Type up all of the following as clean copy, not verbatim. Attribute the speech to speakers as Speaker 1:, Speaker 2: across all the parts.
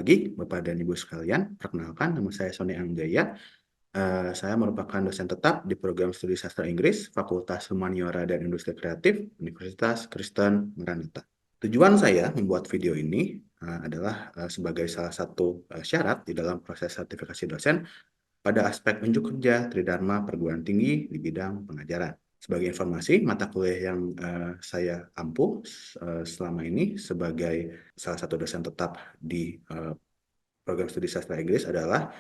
Speaker 1: pagi, Bapak dan Ibu sekalian. Perkenalkan, nama saya Sony Angjaya. Saya merupakan dosen tetap di program studi sastra Inggris, Fakultas Humaniora dan Industri Kreatif, Universitas Kristen Maranatha. Tujuan saya membuat video ini adalah sebagai salah satu syarat di dalam proses sertifikasi dosen pada aspek unjuk kerja Tridharma Perguruan Tinggi di bidang pengajaran. Sebagai informasi, mata kuliah yang saya ampuh selama ini sebagai salah satu dosen tetap di program studi sastra Inggris adalah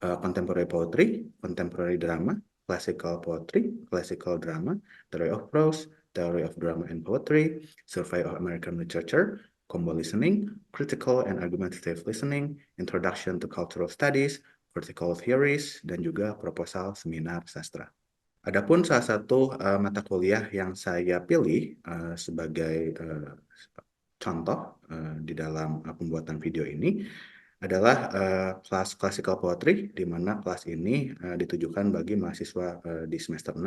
Speaker 1: Contemporary Poetry, Contemporary Drama, Classical Poetry, Classical Drama, Theory of Prose, Theory of Drama and Poetry, Survey of American Literature, Combo Listening, Critical and Argumentative Listening, Introduction to Cultural Studies, Vertical Theories, dan juga proposal seminar sastra. Adapun salah satu mata kuliah yang saya pilih sebagai contoh di dalam pembuatan video ini adalah kelas Classical Poetry, di mana kelas ini ditujukan bagi mahasiswa di semester 6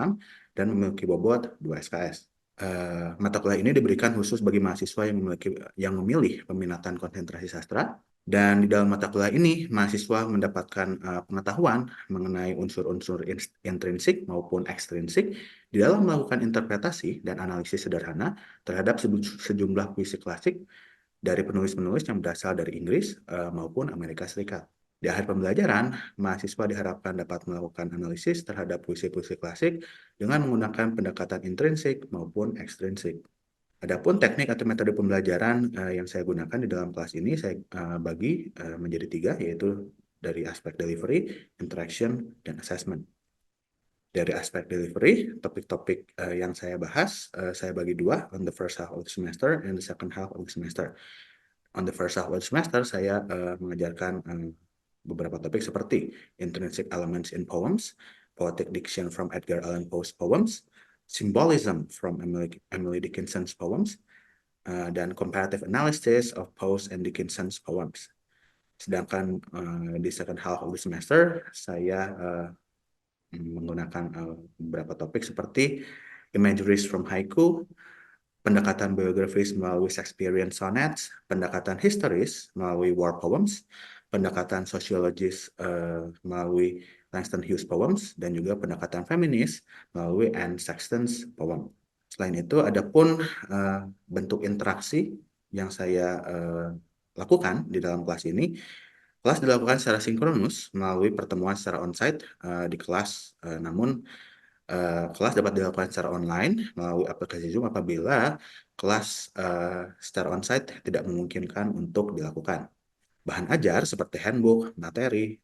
Speaker 1: dan memiliki bobot 2 SKS. Mata kuliah ini diberikan khusus bagi mahasiswa yang memilih peminatan konsentrasi sastra. Dan di dalam mata kuliah ini, mahasiswa mendapatkan pengetahuan mengenai unsur-unsur intrinsik maupun ekstrinsik di dalam melakukan interpretasi dan analisis sederhana terhadap sejumlah puisi klasik dari penulis-penulis yang berasal dari Inggris maupun Amerika Serikat. Di akhir pembelajaran, mahasiswa diharapkan dapat melakukan analisis terhadap puisi-puisi klasik dengan menggunakan pendekatan intrinsik maupun ekstrinsik. Adapun teknik atau metode pembelajaran yang saya gunakan di dalam kelas ini saya bagi menjadi 3, yaitu dari aspek delivery, interaction, dan assessment. Dari aspek delivery, topik-topik yang saya bahas, saya bagi 2, on the first half of the semester and the second half of the semester. On the first half of the semester, saya mengajarkan beberapa topik seperti intrinsic elements in poems, poetic diction from Edgar Allan Poe's poems, symbolism from Emily Dickinson's poems, dan comparative analysis of Poe's and Dickinson's poems. Sedangkan di second half of the semester, saya menggunakan beberapa topik seperti imageries from haiku, pendekatan biografis melalui Shakespearean sonnets, pendekatan historis melalui war poems, pendekatan sosiologis melalui Langston Hughes poems, dan juga pendekatan feminis melalui Anne Sexton's poem. Selain itu, ada pun bentuk interaksi yang saya lakukan di dalam kelas ini. Kelas dilakukan secara sinkronus melalui pertemuan secara onsite di kelas, namun kelas dapat dilakukan secara online melalui aplikasi Zoom apabila kelas secara onsite tidak memungkinkan untuk dilakukan. Bahan ajar seperti handbook, materi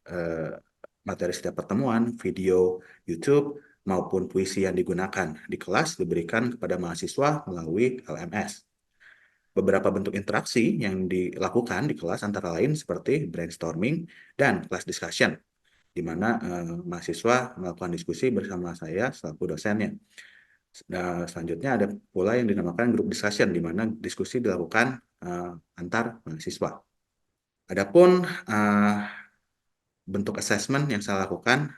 Speaker 1: setiap pertemuan, video YouTube, maupun puisi yang digunakan di kelas diberikan kepada mahasiswa melalui LMS. Beberapa bentuk interaksi yang dilakukan di kelas antara lain seperti brainstorming dan class discussion, di mana mahasiswa melakukan diskusi bersama saya selaku dosennya. Selanjutnya ada pula yang dinamakan group discussion, di mana diskusi dilakukan antar mahasiswa. Adapun bentuk assessment yang saya lakukan,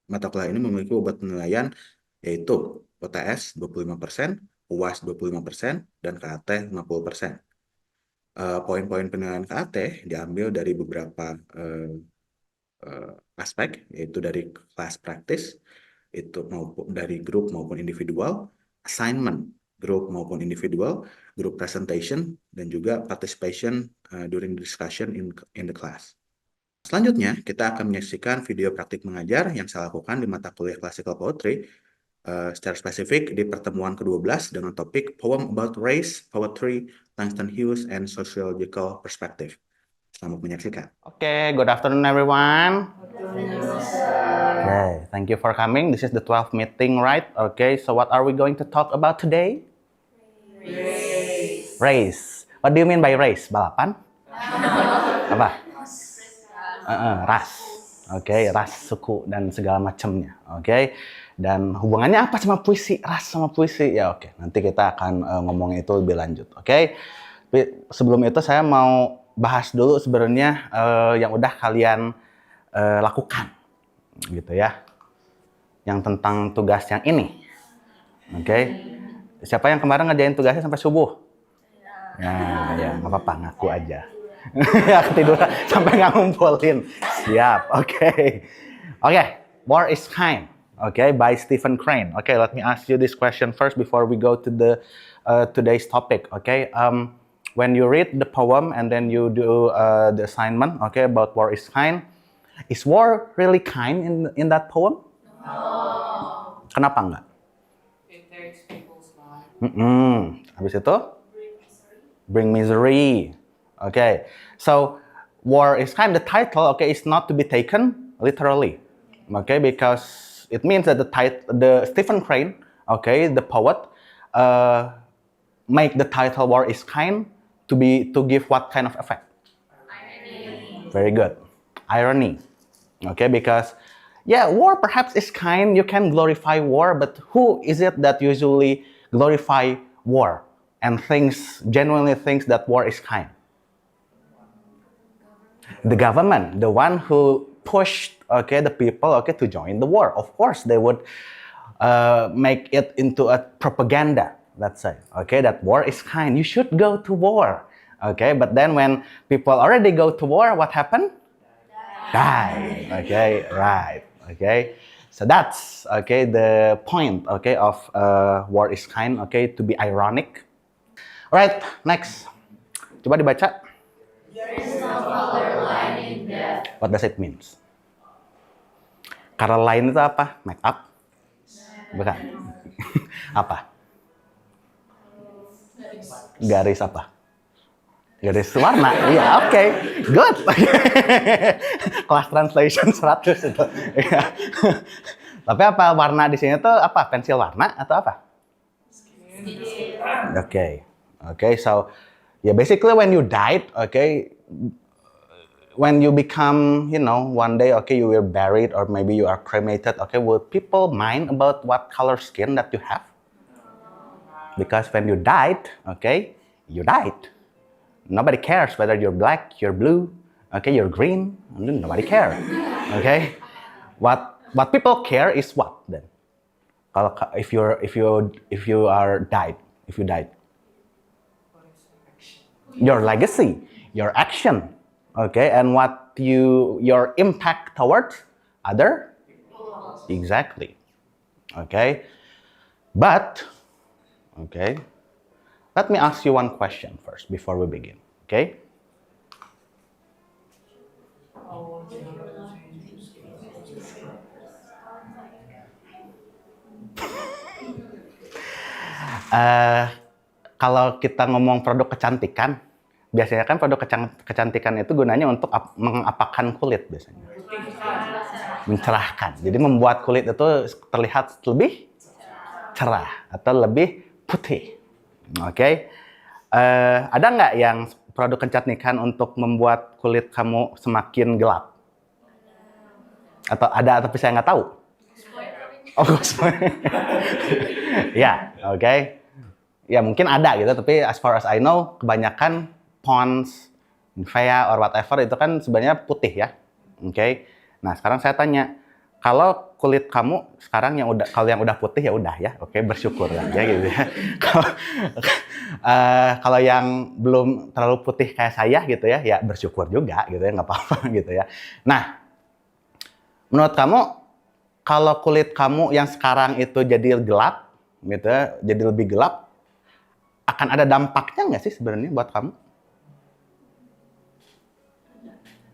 Speaker 1: mata kuliah ini memiliki bobot penilaian yaitu UTS 25%, UAS 25%, dan KAT 50%. Poin-poin penilaian KAT diambil dari beberapa aspek, yaitu dari class practice, itu maupun dari grup maupun individual, assignment grup maupun individual, group presentation, dan juga participation during discussion in the class. Selanjutnya, kita akan menyaksikan video praktik mengajar yang saya lakukan di mata kuliah Classical Poetry, secara spesifik di pertemuan ke-12 dengan topik Poem About Race, Poetry, Langston Hughes, and Sociological Perspective. Selamat menyaksikan.
Speaker 2: Okay, good afternoon everyone. Okay, thank you for coming. This is the 12th meeting, right? Okay, so what are we going to talk about today? Race. What do you mean by race? Balapan? Apa? Ras. Oke, ras, suku, dan segala macamnya. Oke, dan hubungannya apa sama puisi? Ras sama puisi? Ya oke, nanti kita akan ngomong itu lebih lanjut. Oke, sebelum itu saya mau bahas dulu sebenarnya yang udah kalian lakukan, gitu ya. Yang tentang tugas yang ini. Oke, siapa yang kemarin ngerjain tugasnya sampai subuh? Ya, nggak apa-apa, ngaku aja. Ya, ketiduran sampai nggak ngumpulin. Siap, oke. Oke, War is Kind. Okay, by Stephen Crane. Okay, let me ask you this question first before we go to the today's topic. Okay, when you read the poem and then you do the assignment, okay, about war is kind, is war really kind in that poem? No. Kenapa enggak?
Speaker 3: It takes people's life.
Speaker 2: Habis itu? Bring misery. Okay, so war is kind. The title, okay, is not to be taken literally. Okay, because it means that the Stephen Crane, okay, the poet, make the title "War is Kind" to give what kind of effect? Irony. Very good, irony. Okay, because yeah, war perhaps is kind. You can glorify war, but who is it that usually glorify war and genuinely thinks that war is kind? The government, the one who pushed, okay, the people, okay, to join the war. Of course, they would make it into a propaganda, let's say, okay, that war is kind. You should go to war, okay. But then when people already go to war, what happened? Die. Okay, right. Okay. So that's okay the point, okay, of war is kind, okay, to be ironic. Alright, next. Coba dibaca.
Speaker 3: There is no color line in death.
Speaker 2: What does it mean? Color line itu apa? Make up? Bukan. Apa? Garis apa? Garis warna. Iya, oke. Good. Kelas translation 100 itu. Tapi apa warna di sini tuh apa? Pensil warna atau apa? Okay. Okay, so yeah, basically when you died, okay, when you become, one day, okay, you were buried or maybe you are cremated, okay, will people mind about what color skin that you have? Because when you died, okay, you died. Nobody cares whether you're black, you're blue, okay, you're green, nobody cares, okay? What people care is what then? If you died, your legacy, your action, okay, and what your impact towards other, exactly, okay. But, okay, let me ask you one question first before we begin, okay? Kalau kita ngomong produk kecantikan, biasanya kan produk kecantikan itu gunanya untuk mengapakan kulit biasanya. Mencerahkan. Jadi membuat kulit itu terlihat lebih cerah atau lebih putih. Oke. Ada nggak yang produk kecantikan untuk membuat kulit kamu semakin gelap? Atau ada tapi saya nggak tahu? Oh, ya, oke. Ya mungkin ada gitu, tapi as far as I know, kebanyakan Pond's, Nivea, or whatever itu kan sebenarnya putih ya. Oke. Nah sekarang saya tanya, kalau kulit kamu sekarang kalau yang udah putih ya udah ya, oke, bersyukur ya gitu ya. Kalau yang belum terlalu putih kayak saya gitu ya, ya bersyukur juga gitu ya, nggak apa-apa gitu ya. Nah, menurut kamu kalau kulit kamu yang sekarang itu jadi gelap gitu ya, jadi lebih gelap, akan ada dampaknya nggak sih sebenarnya buat kamu?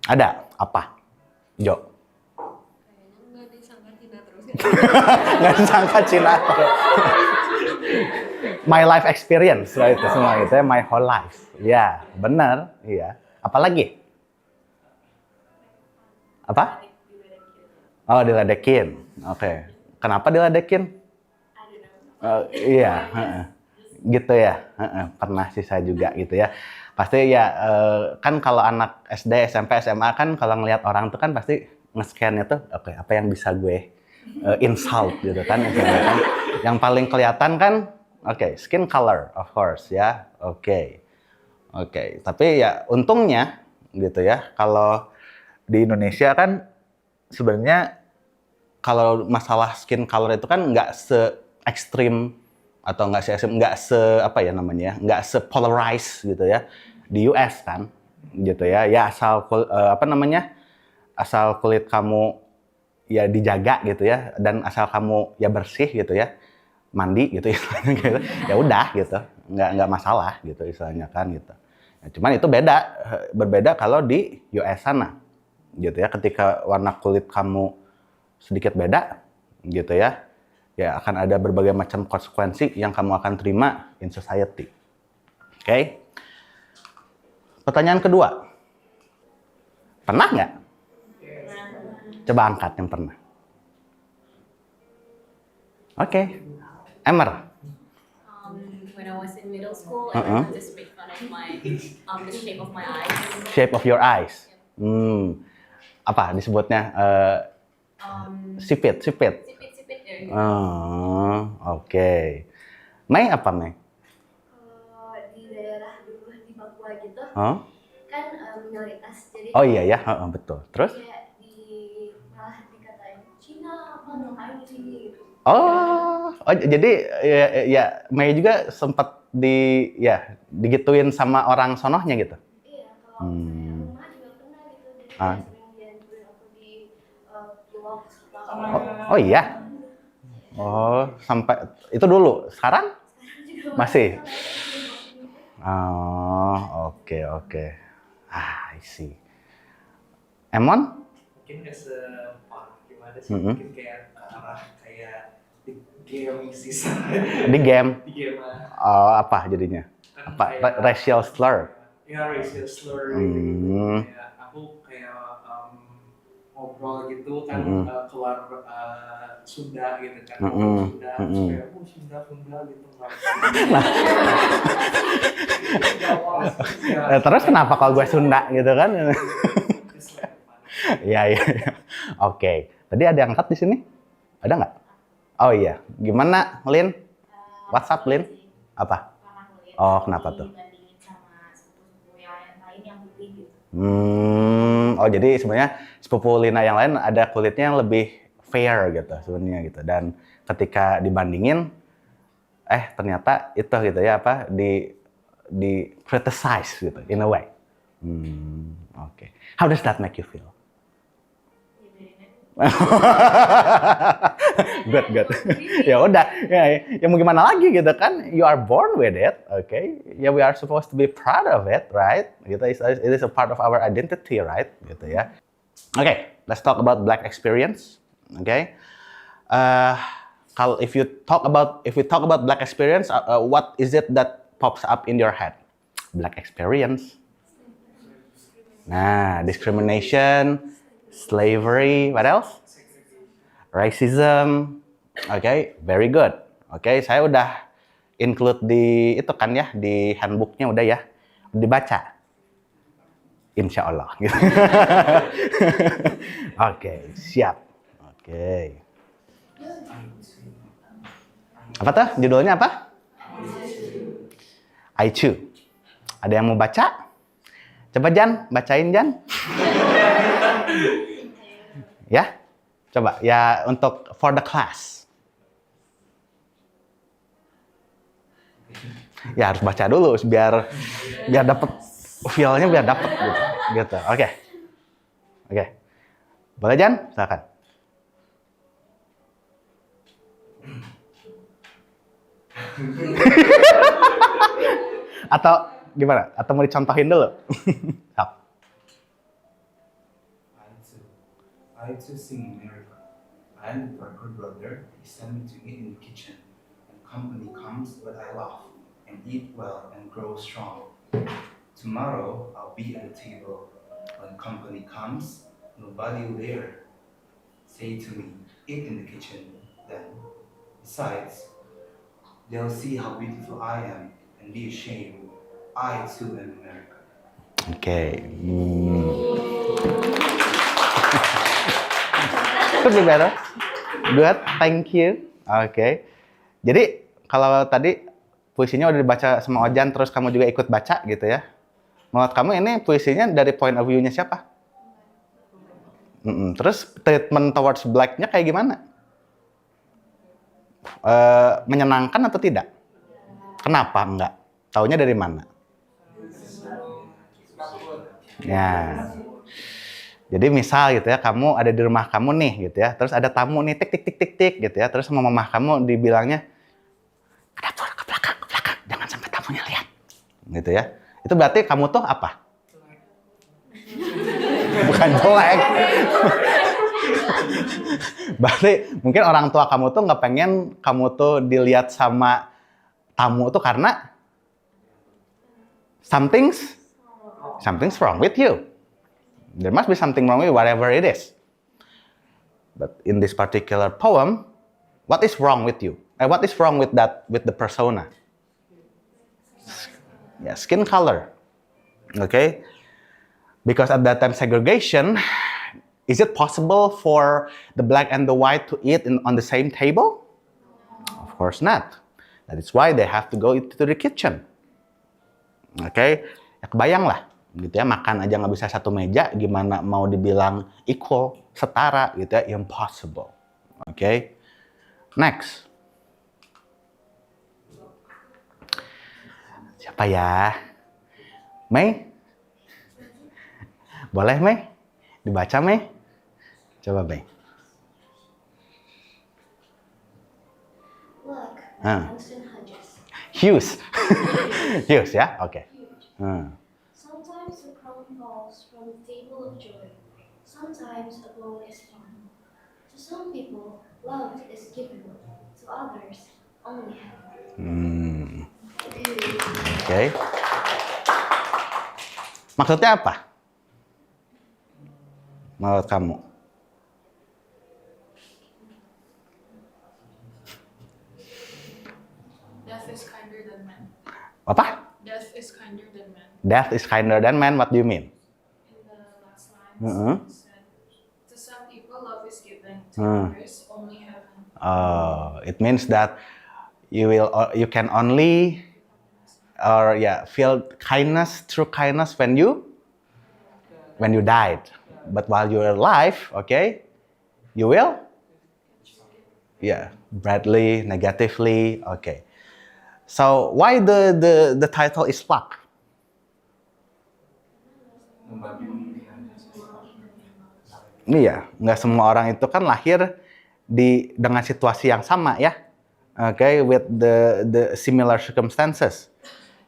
Speaker 2: Ada. Apa? Jo.
Speaker 3: Nggak disangka Cina terus.
Speaker 2: Nggak disangka Cina. My life experience, lah itu semua itu ya, my whole life. Ya, benar. Iya. Apalagi? Apa? Oh, diledekin. Oke. Kenapa diledekin? Iya. Gitu ya. Pernah sih saya juga gitu ya. Pasti ya, kan kalau anak SD, SMP, SMA kan kalau ngelihat orang tuh kan pasti nge-scan-nya tuh, oke, apa yang bisa gue insult gitu kan. Yang paling kelihatan kan, oke, skin color, of course ya, oke. Tapi ya untungnya gitu ya, kalau di Indonesia kan sebenarnya kalau masalah skin color itu kan nggak se-ekstrim atau nggak se-polarized gitu ya di US kan, gitu ya. Ya asal asal kulit kamu ya dijaga gitu ya, dan asal kamu ya bersih gitu ya, mandi gitu istilahnya gitu. Ya udah gitu, nggak masalah gitu istilahnya kan gitu. Nah, cuman itu berbeda kalau di US sana gitu ya. Ketika warna kulit kamu sedikit beda gitu ya, ya akan ada berbagai macam konsekuensi yang kamu akan terima in society. Oke? Pertanyaan kedua, pernah nggak? Coba angkat yang pernah. Oke. Emmer.
Speaker 3: When I was in middle school, everyone just made fun of the shape of my eyes.
Speaker 2: Shape of your eyes. Apa disebutnya? Sipit.
Speaker 3: Sipit there.
Speaker 2: Oke. Mei apa Mei?
Speaker 4: Di daerah dulu di Papua gitu kan minoritas, jadi
Speaker 2: Oh iya ya, betul. Terus?
Speaker 4: kayak malah dikatain Cina apa ngapain di sini gitu.
Speaker 2: Oh, jadi ya Mei juga sempat digituin sama orang sonohnya gitu.
Speaker 4: Iya, kalau misalnya rumah juga pernah gitu, dan sering dianjurin aku di vlog
Speaker 2: Oh iya. Oh, sampai itu dulu. Sekarang masih? Oh, oke. I see. Emon?
Speaker 5: Mungkin gimana sih? Mungkin kayak ke arah kayak di game sih.
Speaker 2: Di game?
Speaker 5: Di game.
Speaker 2: Oh, apa jadinya?
Speaker 5: Kan
Speaker 2: Apa?
Speaker 5: kayak,
Speaker 2: Racial slur?
Speaker 5: Ya, racial slur gitu. Kayak aku kayak ngobrol gitu kan keluar Sunda gitu kan. Sunda, supaya Sunda gitu.
Speaker 2: Terus kenapa kalau gue Sunda gitu kan? Iya. Oke. Tadi ada yang angkat di sini? Ada nggak? Oh iya. Gimana, Lin? What's up, Lin? Apa? Oh, kenapa tuh?
Speaker 4: Dibandingin sama sepupu-sepupu yang lain yang putih gitu.
Speaker 2: Oh, jadi sebenarnya sepupu Lina yang lain ada kulitnya yang lebih fair gitu sebenarnya gitu. Dan ketika dibandingin, ternyata itu gitu ya di criticize gitu in a way. Oke. How does that make you feel? Good. Ya udah, ya mau gimana lagi gitu kan? You are born with it, okay? Ya we are supposed to be proud of it, right? Gitu, it is a part of our identity, right? Gitu ya. Okay, let's talk about black experience. Okay. If we talk about black experience, what is it that pops up in your head? Black experience. Nah, discrimination, slavery, what else? Racism. Okay, very good. Okay, saya udah include di itu kan ya, di handbooknya udah ya, dibaca. Insya Allah. Oke, siap. Oke. Apa tuh? Judulnya apa? I Chew. Ada yang mau baca? Coba Jan, bacain Jan. Ya, coba ya untuk for the class. Ya harus baca dulu biar dapet feel-nya biar dapet gitu. Oke. Boleh Jan? Silakan. Atau gimana? Atau mau dicontohin dulu?
Speaker 6: I too sing in America. I and the Parker brother he sent me to eat in the kitchen. When company comes, but I laugh and eat well and grow strong. Tomorrow I'll be at the table. When company comes, nobody will there. Say to me, eat in the kitchen. Then, besides, they'll see how beautiful I am and be ashamed. I too am America.
Speaker 2: Okay. Could be better. Good, thank you. Oke. Jadi kalau tadi puisinya udah dibaca sama Ojan, terus kamu juga ikut baca gitu ya. Menurut kamu ini puisinya dari point of view-nya siapa? Terus treatment towards black-nya kayak gimana? Menyenangkan atau tidak? Kenapa enggak? Taunya dari mana? Ya. Jadi misal gitu ya, kamu ada di rumah kamu nih gitu ya, terus ada tamu nih tik tik tik tik tik gitu ya, terus sama mamah kamu dibilangnya, ke dapur, ke belakang, jangan sampai tamunya lihat. Gitu ya. Itu berarti kamu tuh apa? Bukan jelek. Berarti mungkin orang tua kamu tuh nggak pengen kamu tuh dilihat sama tamu tuh karena something's wrong with you. There must be something wrong with you, whatever it is. But in this particular poem, what is wrong with you? What is wrong with the persona? Yeah, skin color. Okay? Because at that time segregation, is it possible for the black and the white to eat on the same table? Of course not. That is why they have to go into the kitchen. Okay? Ya kebayang lah, gitu ya, makan aja nggak bisa satu meja, gimana mau dibilang equal, setara, gitu ya, impossible. Okay? Next. Siapa ya? Mei? Boleh, Mei? Dibaca, Mei? Coba, Mei.
Speaker 4: Look,
Speaker 2: Ah.
Speaker 4: Winston Hodges.
Speaker 2: Hughes. Hughes ya? Oke.
Speaker 4: Sometimes a crown falls from the table of joy. Sometimes a blow is fun. To some people, love is given. To others, only heaven.
Speaker 2: Oke. Maksudnya apa? Menurut kamu?
Speaker 7: Death is kinder than man.
Speaker 2: Apa?
Speaker 7: Death is kinder than man.
Speaker 2: Death is kinder than man. What do you mean?
Speaker 7: In the last lines,
Speaker 2: Mhm.
Speaker 7: it said, to some people love is given, to
Speaker 2: Hmm.
Speaker 7: others only heaven.
Speaker 2: It means that you can only feel kindness, true kindness when you died. But while you're alive, okay, you will, badly, negatively, okay. So why the title is luck? Iya, nggak semua orang itu kan lahir dengan situasi yang sama ya, okay, with the similar circumstances.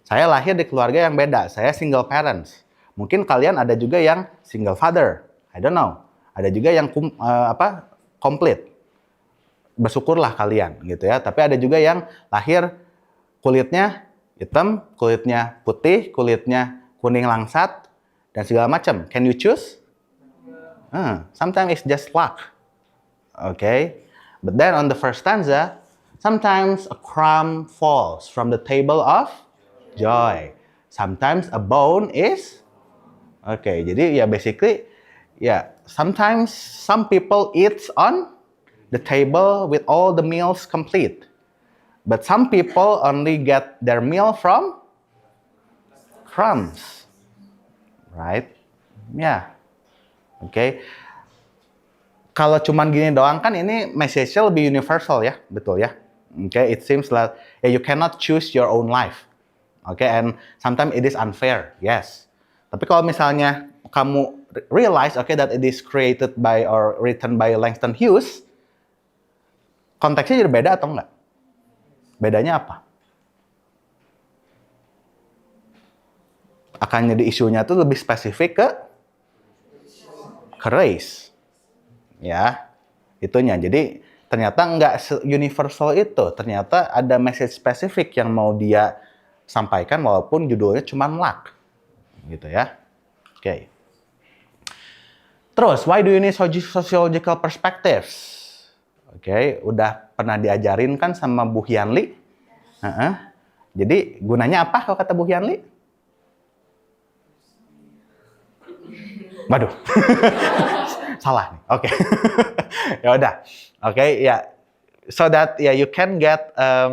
Speaker 2: Saya lahir di keluarga yang beda, saya single parents. Mungkin kalian ada juga yang single father, I don't know. Ada juga yang komplit. Bersyukurlah kalian gitu ya. Tapi ada juga yang lahir kulitnya hitam, kulitnya putih, kulitnya kuning langsat dan segala macam. Can you choose? Sometimes it's just luck. Okay? But then on the first stanza, sometimes a crumb falls from the table of joy. Sometimes a bone is jadi ya basically sometimes some people eat on the table with all the meals complete. But some people only get their meal from crumbs. Right? Yeah. Okay. Kalau cuman gini doang kan ini message-nya lebih universal ya, betul ya. Okay, it seems like you cannot choose your own life. Okay, and sometimes it is unfair. Yes. Tapi kalau misalnya kamu realize that it is created by or written by Langston Hughes, konteksnya jadi beda atau enggak? Bedanya apa? Akan jadi isunya tuh lebih spesifik ke race. Ya, itunya. Jadi ternyata nggak universal itu. Ternyata ada message spesifik yang mau dia sampaikan walaupun judulnya cuma luck. Gitu ya. Oke. Terus, why do you need sociological perspectives? Oke, udah pernah diajarin kan sama Bu Hyunli? Jadi, gunanya apa kalau kata Bu Hyunli? Waduh. Salah nih. Oke. Ya udah. Oke, ya. So that you can get a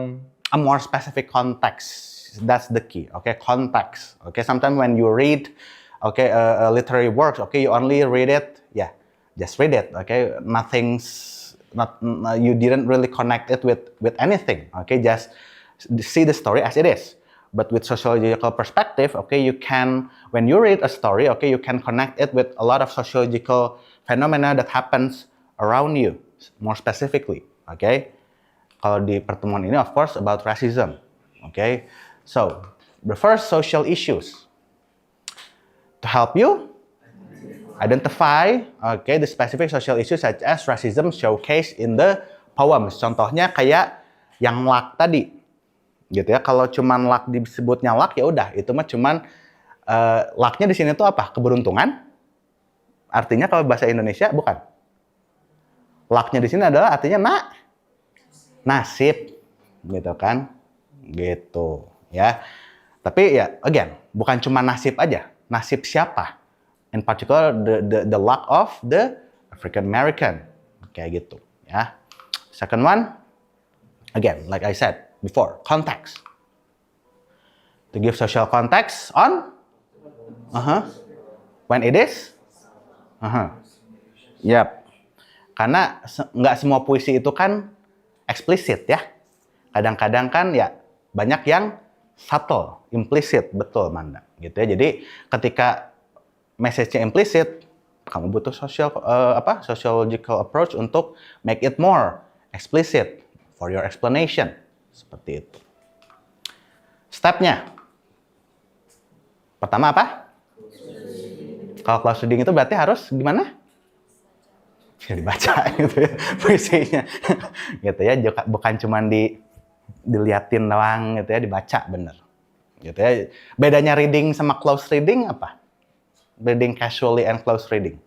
Speaker 2: more specific context. That's the key. Okay, context. Okay, sometimes when you read a literary works, you only read it, just read it. Okay, you didn't really connect it with anything. Okay, just see the story as it is. But with sociological perspective, okay, you can, when you read a story, okay, you can connect it with a lot of sociological phenomena that happens around you, more specifically, okay. Kalau di pertemuan ini, of course, about racism, okay. So, the first social issues to help you identify, okay, the specific social issues such as racism showcased in the poems. Contohnya kayak yang luck tadi, gitu ya. Kalau cuman luck disebutnya luck ya udah, itu mah cuman lucknya di sini tuh apa? Keberuntungan. Artinya kalau bahasa Indonesia bukan. Lucknya di sini adalah artinya nasib, gitu kan? Gitu, ya. Tapi ya, again, bukan cuma nasib aja. Nasib siapa? In particular, the luck of the African American, kayak gitu, ya. Second one, again, like I said before, context. To give social context on, when it is, yep. Karena nggak semua puisi itu kan eksplisit ya. Kadang-kadang kan ya banyak yang subtle, implicit, betul Manda, gitu ya. Jadi ketika message-nya implicit, kamu butuh sociological approach untuk make it more explicit for your explanation. Seperti itu. Stepnya. Pertama apa? Kalau close reading itu berarti harus gimana? Ya dibaca gitu ya, puisinya. Gitu ya, bukan cuma diliatin doang gitu ya, dibaca bener. Gitu ya. Bedanya reading sama close reading apa? Reading casually and close reading.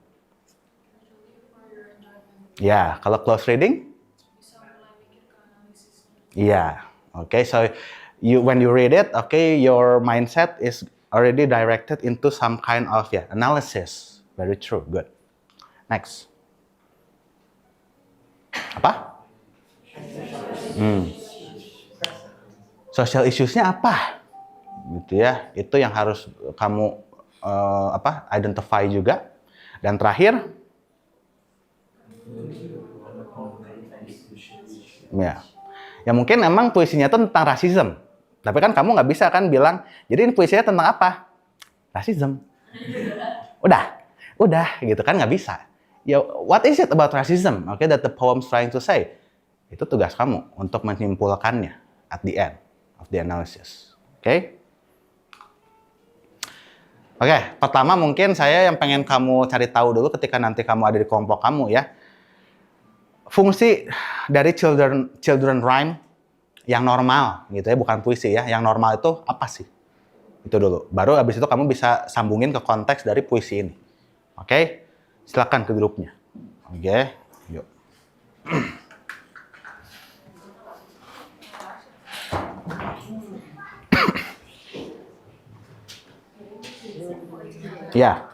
Speaker 2: Ya, kalau close reading? Yeah. Okay, so when you read it, okay, your mindset is already directed into some kind of analysis. Very true. Good. Next. Apa? Social issues-nya apa? Gitu ya. Itu yang harus kamu identify juga. Dan terakhir, ya mungkin emang puisinya itu tentang rasisme. Tapi kan kamu nggak bisa kan bilang, jadi ini puisinya tentang apa? Rasisme. Udah, gitu kan nggak bisa. Ya, what is it about racism? Okay, that the poem's trying to say. Itu tugas kamu untuk menyimpulkannya at the end of the analysis. Oke, pertama mungkin saya yang pengen kamu cari tahu dulu ketika nanti kamu ada di kelompok kamu ya. Fungsi dari children rhyme yang normal gitu ya, bukan puisi ya. Yang normal itu apa sih? Itu dulu. Baru habis itu kamu bisa sambungin ke konteks dari puisi ini. Oke? Silakan ke grupnya. Oke, yuk. Ya.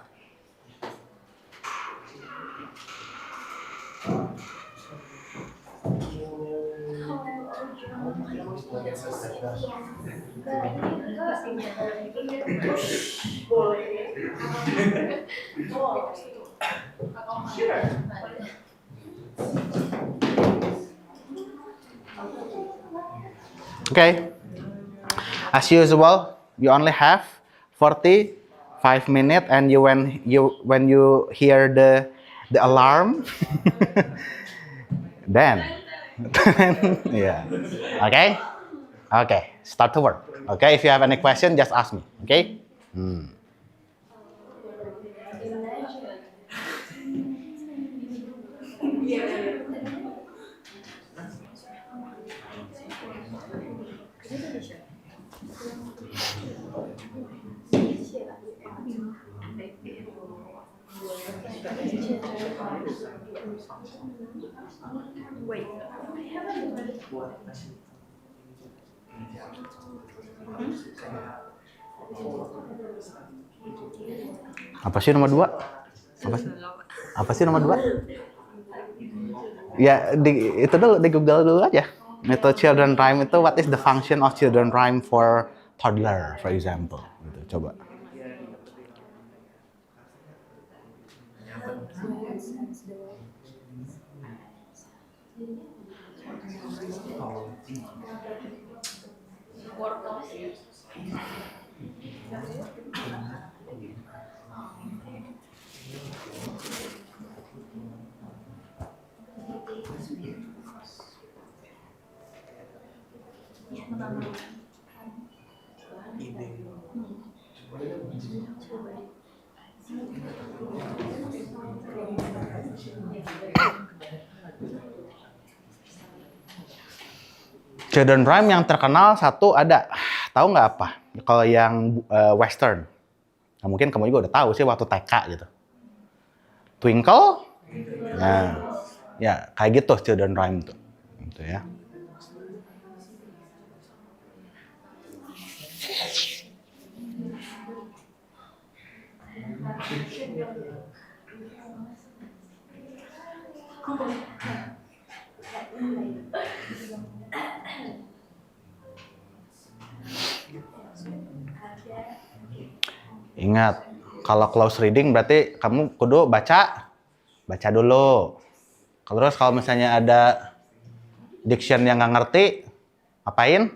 Speaker 2: Okay. As usual, you only have 45 minutes, and when you hear the alarm, then yeah. Okay. Start to work. Okay. If you have any question, just ask me. Okay. Apa sih nomor 2? Apa sih nomor 2? Ya, itu dulu, di Google dulu aja. Itu children rhyme itu, what is the function of children rhyme for toddler, for example. Gitu, coba. Children rhyme yang terkenal satu ada, tahu nggak apa? Kalau yang Western, nah, mungkin kamu juga udah tahu sih waktu TK gitu. Twinkle, ya kayak gitu children rhyme tuh, gitu ya. Ingat, kalau close reading berarti kamu kudu baca dulu. Terus kalau misalnya ada diction yang nggak ngerti, apain?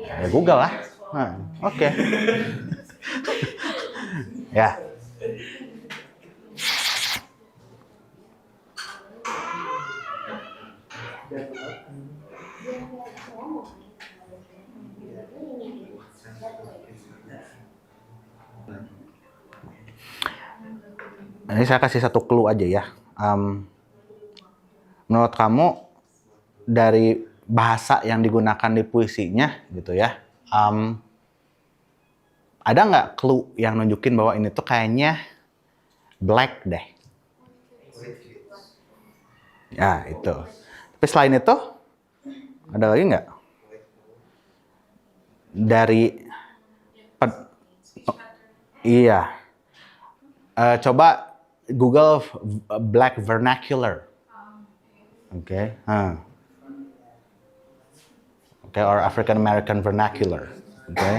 Speaker 2: Ya Google lah. Oke. Ya. Ini saya kasih satu clue aja ya. Menurut kamu dari bahasa yang digunakan di puisinya gitu ya, ada nggak clue yang nunjukin bahwa ini tuh kayaknya black deh? Ya itu. Tapi selain itu ada lagi nggak? Dari iya. Coba Google black vernacular. Oke. Oke, or African American vernacular. Oke.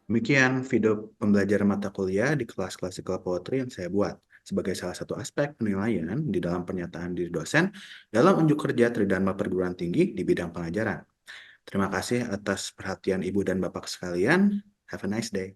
Speaker 1: Demikian video pembelajaran mata kuliah di kelas Classical Poetry yang saya buat sebagai salah satu aspek penilaian di dalam pernyataan diri dosen dalam unjuk kerja Tridharma perguruan tinggi di bidang pengajaran. Terima kasih atas perhatian Ibu dan Bapak sekalian. Have a nice day.